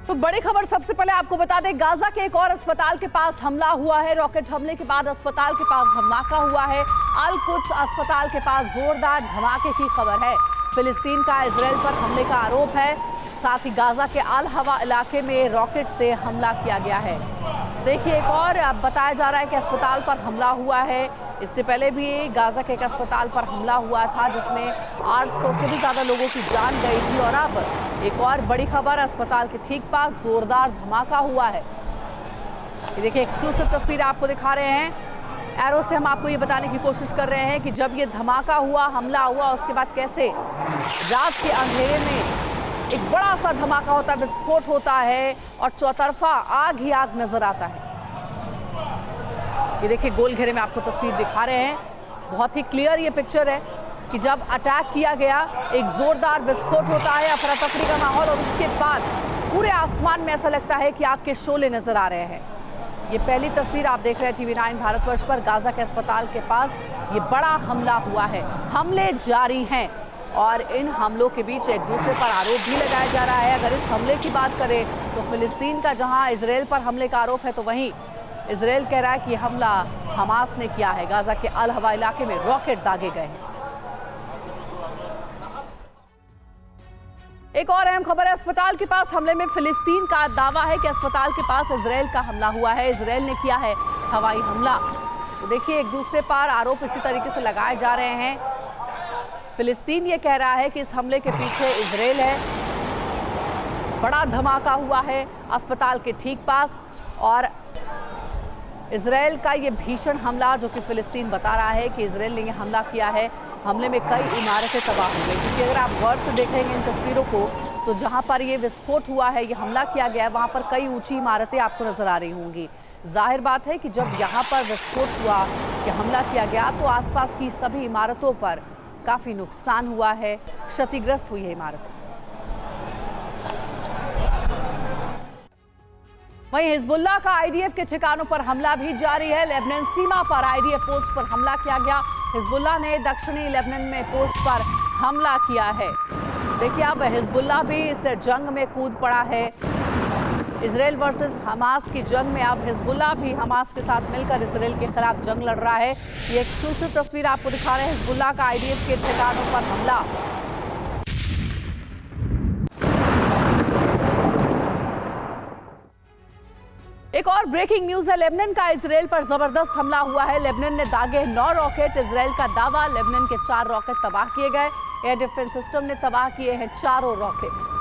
तो बड़ी खबर सबसे पहले आपको बता दें, गाजा के एक और अस्पताल के पास हमला हुआ है। रॉकेट हमले के बाद अस्पताल के पास धमाका हुआ है। अल कुद्स अस्पताल के पास जोरदार धमाके की खबर है। फिलिस्तीन का इजराइल पर हमले का आरोप है। साथ ही गाजा के अल हवा इलाके में रॉकेट से हमला किया गया है। देखिए, एक और बताया जा रहा है कि अस्पताल पर हमला हुआ है। इससे पहले भी गाजा के एक अस्पताल पर हमला हुआ था जिसमें 800 से भी ज़्यादा लोगों की जान गई थी। और अब एक और बड़ी खबर, अस्पताल के ठीक पास जोरदार धमाका हुआ है। ये देखिए, एक्सक्लूसिव तस्वीर आपको दिखा रहे हैं। एरो से हम आपको ये बताने की कोशिश कर रहे हैं कि जब ये धमाका हुआ, हमला हुआ, उसके बाद कैसे रात के अंधेरे में एक बड़ा सा धमाका होता है, विस्फोट होता है और चौतरफा आग ही आग नजर आता है। ये देखिए, गोल घेरे में आपको तस्वीर दिखा रहे हैं। बहुत ही क्लियर ये पिक्चर है कि जब अटैक किया गया, एक जोरदार विस्फोट होता है, अफरा तफरी का माहौल, और उसके बाद पूरे आसमान में ऐसा लगता है कि आग के शोले नजर आ रहे हैं। ये पहली तस्वीर आप देख रहे हैं TV 9 भारतवर्ष पर। गाजा के अस्पताल के पास ये बड़ा हमला हुआ है। हमले जारी हैं और इन हमलों के बीच एक दूसरे पर आरोप भी लगाया जा रहा है। अगर इस हमले की बात करें तो फिलिस्तीन का जहां इजराइल पर हमले का आरोप है, तो वहीं इजराइल कह रहा है कि हमला हमास ने किया है। गाजा के अल हवा इलाके में रॉकेट दागे गए हैं। एक और अहम खबर है, अस्पताल के पास हमले में फिलिस्तीन का दावा है कि अस्पताल के पास इजराइल का हमला हुआ है। इजराइल ने किया है हवाई हमला। तो देखिए, एक दूसरे पर आरोप इसी तरीके से लगाए जा रहे हैं। फिलिस्तीन ये कह रहा है कि इस हमले के पीछे इजराइल है। बड़ा धमाका हुआ है अस्पताल के ठीक पास, और इजराइल का ये भीषण हमला, जो कि फिलिस्तीन बता रहा है कि इजराइल ने ये हमला किया है। हमले में कई इमारतें तबाह हो गई, क्योंकि अगर आप गौर से देखेंगे इन तस्वीरों को, तो जहां पर ये विस्फोट हुआ है, ये हमला किया गया है, वहां पर कई ऊंची इमारतें आपको नजर आ रही होंगी। जाहिर बात है कि जब यहाँ पर विस्फोट हुआ, कि हमला किया गया, तो आसपास की सभी इमारतों पर काफी नुकसान हुआ है, क्षतिग्रस्त हुई है इमारतें। वहीं हिजबुल्लाह का IDF के ठिकानों पर हमला भी जारी है। लेबनान सीमा पर IDF पोस्ट पर हमला किया गया। हिजबुल्लाह ने दक्षिणी लेबनान में पोस्ट पर हमला किया है। देखिए, अब हिजबुल्लाह भी इस जंग में कूद पड़ा है। इजराइल वर्सेस हमास की जंग में अब हिजबुल्लाह भी हमास के साथ मिलकर इजराइल के खिलाफ जंग लड़ रहा है। ये एक्सक्लूसिव तस्वीर आपको दिखा रहे हैं, हिजबुल्लाह का IDF के ठिकानों पर हमला। एक और ब्रेकिंग न्यूज है, लेबनान का इजराइल पर जबरदस्त हमला हुआ है। लेबनान ने दागे 9 रॉकेट। इजराइल का दावा, लेबनान के 4 रॉकेट तबाह किए गए। एयर डिफेंस सिस्टम ने तबाह किए हैं चारों रॉकेट।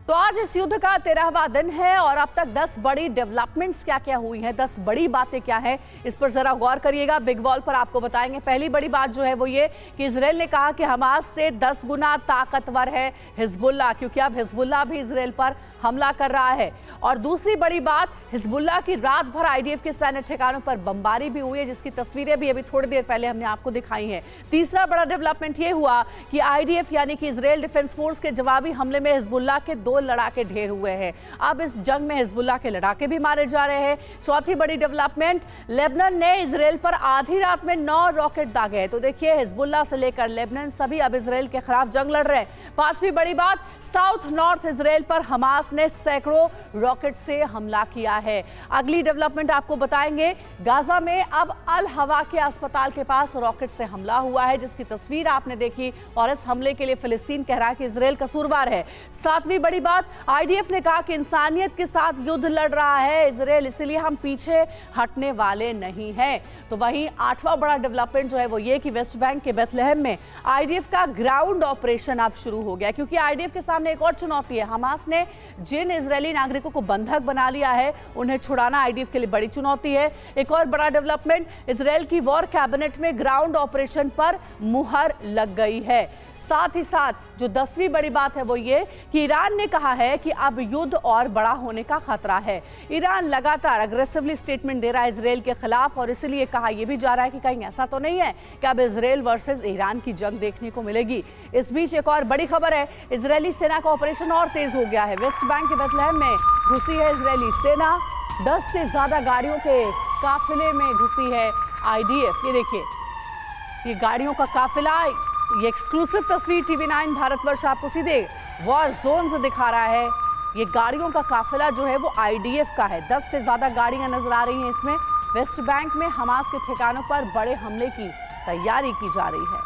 तो आज इस युद्ध का 13वां दिन है और अब तक 10 बड़ी डेवलपमेंट्स क्या क्या हुई हैं, 10 बड़ी बातें क्या हैं, इस पर जरा गौर करिएगा। बिग वॉल पर आपको बताएंगे। पहली बड़ी बात जो है वो ये कि इजराइल ने कहा कि हमास से 10 गुना ताकतवर है हिजबुल्लाह, क्योंकि अब हिजबुल्लाह भी इजराइल पर हमला कर रहा है। और दूसरी बड़ी बात, हिजबुल्लाह की रात भर IDF के सैन्य ठिकानों पर बमबारी भी हुई है, जिसकी तस्वीरें भी अभी थोड़ी देर पहले हमने आपको दिखाई हैं। तीसरा बड़ा डेवलपमेंट ये हुआ कि IDF यानी कि इजराइल डिफेंस फोर्स के जवाबी हमले में हिजबुल्लाह के 2 लड़ाके ढेर हुए हैं। अब इस जंग में हिजबुल्लाह के लड़ाके भी मारे जा रहे हैं। चौथी बड़ी डेवलपमेंट, लेबनान ने इजराइल पर आधी रात में 9 रॉकेट दागे हैं। तो देखिए, हिजबुल्लाह से लेकर लेबनान सभी अब इजराइल के खिलाफ जंग लड़ रहे हैं। पांचवी बड़ी बात, साउथ नॉर्थ इजराइल पर हमास ने सैकड़ों रॉकेट से हमला किया है। अगली डेवलपमेंट आपको बताएंगे, गाजा में अब अल हवा के अस्पताल के पास रॉकेट से हमला हुआ है, जिसकी तस्वीर आपने देखी, और इस हमले के लिए फिलिस्तीन कह रहा है कि इजराइल कसूरवार है। सातवीं बड़ी बात, IDF ने कहा कि इंसानियत के साथ युद्ध लड़ रहा है इजराइल, इसलिए हम पीछे हटने वाले नहीं हैं। तो वहीं आठवां बड़ा डेवलपमेंट जो है वो ये कि वेस्ट बैंक के बेथलेहम में IDF का ग्राउंड ऑपरेशन अब शुरू हो गया, क्योंकि IDF के सामने एक और चुनौती है। हमास ने जिन इजरायली नागरिकों को बंधक बना लिया है, उन्हें छुड़ाना IDF के लिए बड़ी चुनौती है। एक और बड़ा डेवलपमेंट, इजराइल की वॉर कैबिनेट में ग्राउंड ऑपरेशन पर मुहर लग गई है। साथ ही साथ जो 10वीं बड़ी बात है वो ये कि ईरान ने कहा है कि अब युद्ध और बड़ा होने का खतरा है। ईरान लगातार अग्रेसिवली स्टेटमेंट दे रहा है इजरायल के खिलाफ और इसीलिए कहा यह भी जा रहा है कि कहीं ऐसा तो नहीं है कि अब इजरायल वर्सेस ईरान की जंग देखने को मिलेगी। इस बीच एक और बड़ी खबर है, इजरायली सेना का ऑपरेशन और तेज हो गया है। वेस्ट बैंक के बेथलेहम में घुसी है इजरायली सेना, 10 से ज्यादा गाड़ियों के काफिले में घुसी है आईडीएफ। ये देखिए, ये गाड़ियों का काफिला, ये एक्सक्लूसिव तस्वीर TV9 भारतवर्ष आपको सीधे वॉर जोन से दिखा रहा है। ये गाड़ियों का काफिला जो है वो आईडीएफ का है। 10 से ज्यादा गाड़ियां नजर आ रही हैं इसमें। वेस्ट बैंक में हमास के ठिकानों पर बड़े हमले की तैयारी की जा रही है।